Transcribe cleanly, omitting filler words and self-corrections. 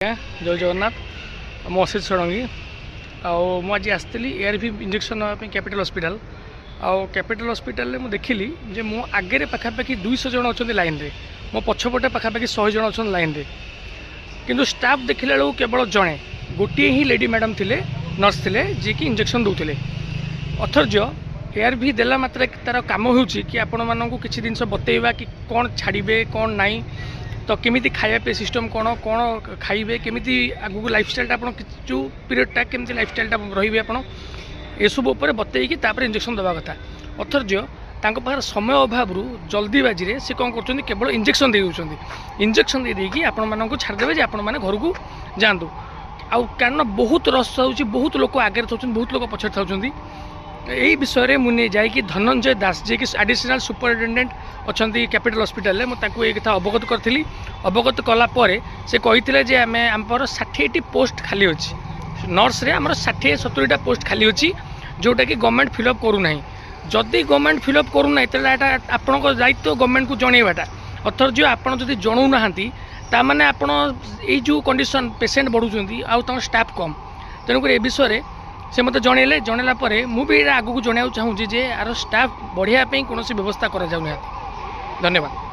जय जगन्नाथ मु असित षडंगी आज आसती एआरवी इंजेक्शन नापी कैपिटल हॉस्पिटल कैपिटल हॉस्पिटल मुझे देखिली जे मो आगे पाखापाखि 200 जन अच्छा लाइन रे मो पछपटे पाखापाखि 100 जन अच्छा लाइन रे किंतु स्टाफ देखला बेलू केवल जड़े गोटे ही लेडी मैडम थिले नर्स थिले जी की इंजेक्शन दौले अथर्ज एआरवी देला मात्र तार काम होउछि कि आपण माननकु किछि जिनस बतेइबा कि कौन छाड़े कौन नाई तो केमिति खाया पे सिस्टम कौन कौन खाइबे केमिति आगु लाइफस्टाइल आप जो पीरियडटा केमिति लाइफस्टाइल रही आप एसबू उपर बतईकि इंजेक्शन देवा कथा अथर्ज पाखे समय अभाव जल्दी बाजी से कौन कर केवल इंजेक्शन दे इंजेक्शन दे देकी आपण मानक छाड़देवे जे आपण माने घर को जातु आउ कारण बहुत रस होची बहुत लोक आगे था बहुत लोक पछे था यही विषय में मुझे जाकि धनंजय दास जी की एडिशनल सुपरिटेडेंट अच्छा कैपिटल हॉस्पिटल में मुझे कथा अवगत करी अवगत कलापर से कही जे आम आमर 60टी पोस्ट खाली अच्छी नर्स रे आमर 60-70टा पोस्ट खाली अच्छी जोटा कि गवर्नमेंट फिलअप करूना जदि गवर्नमेंट फिलअप करूना तो आपण दायित्व गवर्नमेंट को जनइबाटा अथर्ज आपड़ जब जनाऊना ताने आप जो कंडीशन पेसेंट बढ़ुं आउ स्टाफ कम तेणुक ए विषय से मत जनइले जनला मुझे आगू को जनाया चाहूँगी जे यार स्टाफ बढ़िया कौन व्यवस्था करा जाऊना धन्यवाद।